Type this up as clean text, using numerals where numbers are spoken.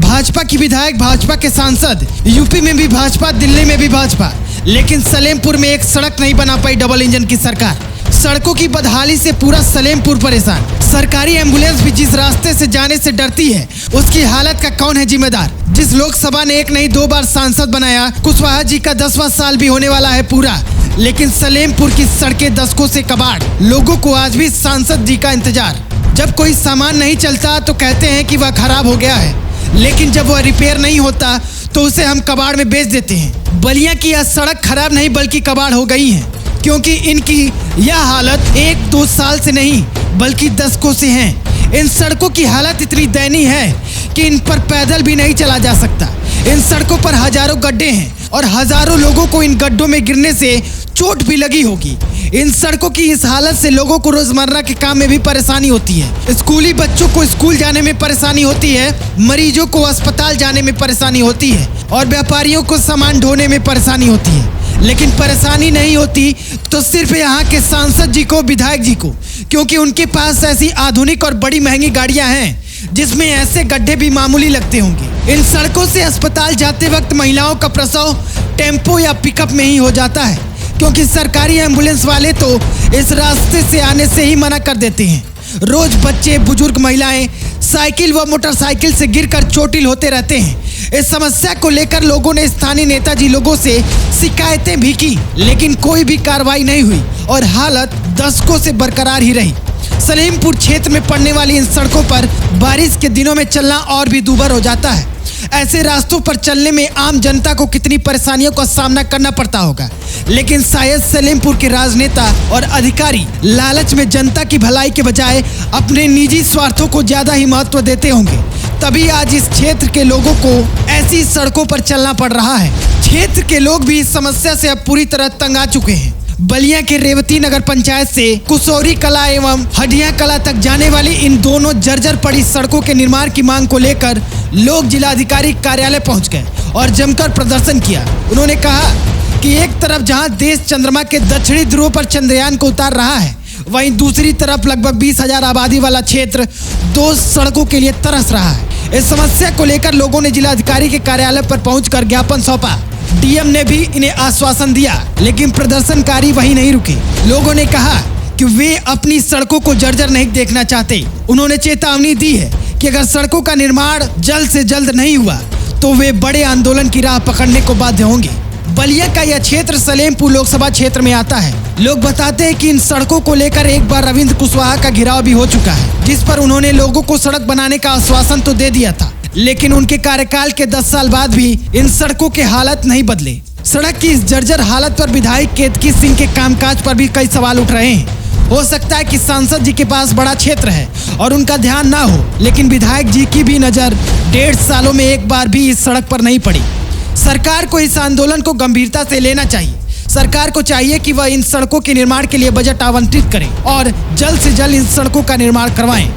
भाजपा की विधायक, भाजपा के सांसद, यूपी में भी भाजपा, दिल्ली में भी भाजपा, लेकिन सलेमपुर में एक सड़क नहीं बना पाई डबल इंजन की सरकार। सड़कों की बदहाली से पूरा सलेमपुर परेशान। सरकारी एम्बुलेंस भी जिस रास्ते से जाने से डरती है, उसकी हालत का कौन है जिम्मेदार? जिस लोकसभा ने एक नहीं 2 बार सांसद बनाया, कुशवाहा जी का 10वां साल भी होने वाला है पूरा, लेकिन सलेमपुर की सड़कें दशकों से कबाड़। लोगों को आज भी सांसद जी का इंतजार। जब कोई सामान नहीं चलता तो कहते हैं कि वह खराब हो गया है, लेकिन जब वह रिपेयर नहीं होता तो उसे हम कबाड़ में बेच देते हैं। बलिया की यह सड़क खराब नहीं बल्कि कबाड़ हो गई है, क्योंकि इनकी यह हालत 1-2 साल से नहीं बल्कि दशकों से है। इन सड़कों की हालत इतनी दयनीय है कि इन पर पैदल भी नहीं चला जा सकता। इन सड़कों पर हजारों गड्ढे हैं और हजारों लोगों को इन गड्ढों में गिरने से चोट भी लगी होगी। इन सड़कों की इस हालत से लोगों को रोजमर्रा के काम में भी परेशानी होती है। स्कूली बच्चों को स्कूल जाने में परेशानी होती है, मरीजों को अस्पताल जाने में परेशानी होती है और व्यापारियों को सामान ढोने में परेशानी होती है। लेकिन परेशानी नहीं होती तो सिर्फ यहाँ के सांसद जी को, विधायक जी को, क्योंकि उनके पास ऐसी आधुनिक और बड़ी महंगी गाड़ियां हैं जिसमें ऐसे गड्ढे भी मामूली लगते होंगे। इन सड़कों से अस्पताल जाते वक्त महिलाओं का प्रसव टेम्पो या पिकअप में ही हो जाता है, क्योंकि सरकारी एम्बुलेंस वाले तो इस रास्ते से आने से ही मना कर देते हैं। रोज बच्चे, बुजुर्ग, महिलाएं साइकिल व मोटरसाइकिल से गिरकर चोटिल होते रहते हैं। इस समस्या को लेकर लोगों ने स्थानीय नेताजी लोगों से शिकायतें भी की, लेकिन कोई भी कार्रवाई नहीं हुई और हालत दशकों से बरकरार ही रही। सलेमपुर क्षेत्र में पड़ने वाली इन सड़कों पर बारिश के दिनों में चलना और भी दूभर हो जाता है। ऐसे रास्तों पर चलने में आम जनता को कितनी परेशानियों का सामना करना पड़ता होगा, लेकिन शायद सलेमपुर के राजनेता और अधिकारी लालच में जनता की भलाई के बजाय अपने निजी स्वार्थों को ज्यादा ही महत्व देते होंगे, तभी आज इस क्षेत्र के लोगों को ऐसी सड़कों पर चलना पड़ रहा है। क्षेत्र के लोग भी इस समस्या से अब पूरी तरह तंग आ चुके हैं। बलिया के रेवती नगर पंचायत से कुसौरी कला एवं हडिया कला तक जाने वाली इन दोनों जर्जर पड़ी सड़कों के निर्माण की मांग को लेकर लोग जिलाधिकारी कार्यालय पहुंच गए और जमकर प्रदर्शन किया। उन्होंने कहा कि एक तरफ जहां देश चंद्रमा के दक्षिणी ध्रुव पर चंद्रयान को उतार रहा है, वहीं दूसरी तरफ लगभग 20,000 आबादी वाला क्षेत्र 2 सड़कों के लिए तरस रहा है। इस समस्या को लेकर लोगों ने जिलाधिकारी के कार्यालय पर पहुंचकर ज्ञापन सौंपा। डीएम ने भी इन्हें आश्वासन दिया, लेकिन प्रदर्शनकारी वहीं नहीं रुके। लोगों ने कहा कि वे अपनी सड़कों को जर्जर नहीं देखना चाहते। उन्होंने चेतावनी दी है कि अगर सड़कों का निर्माण जल्द से जल्द नहीं हुआ तो वे बड़े आंदोलन की राह पकड़ने को बाध्य होंगे। बलिया का यह क्षेत्र सलेमपुर लोकसभा क्षेत्र में आता है। लोग बताते हैं कि इन सड़कों को लेकर एक बार रविंद्र कुशवाहा का घेराव भी हो चुका है, जिस पर उन्होंने लोगों को सड़क बनाने का आश्वासन तो दे दिया था, लेकिन उनके कार्यकाल के 10 साल बाद भी इन सड़कों के हालत नहीं बदले। सड़क की इस जर्जर हालत पर विधायक केतकी सिंह के कामकाज पर भी कई सवाल उठ रहे हैं। हो सकता है कि सांसद जी के पास बड़ा क्षेत्र है और उनका ध्यान ना हो, लेकिन विधायक जी की भी नजर 1.5 सालों में एक बार भी इस सड़क पर नहीं पड़ी। सरकार को इस आंदोलन को गंभीरता से लेना चाहिए। सरकार को चाहिए कि वह इन सड़कों के निर्माण के लिए बजट आवंटित करे और जल्द से जल्द इन सड़कों का निर्माण करवाएं।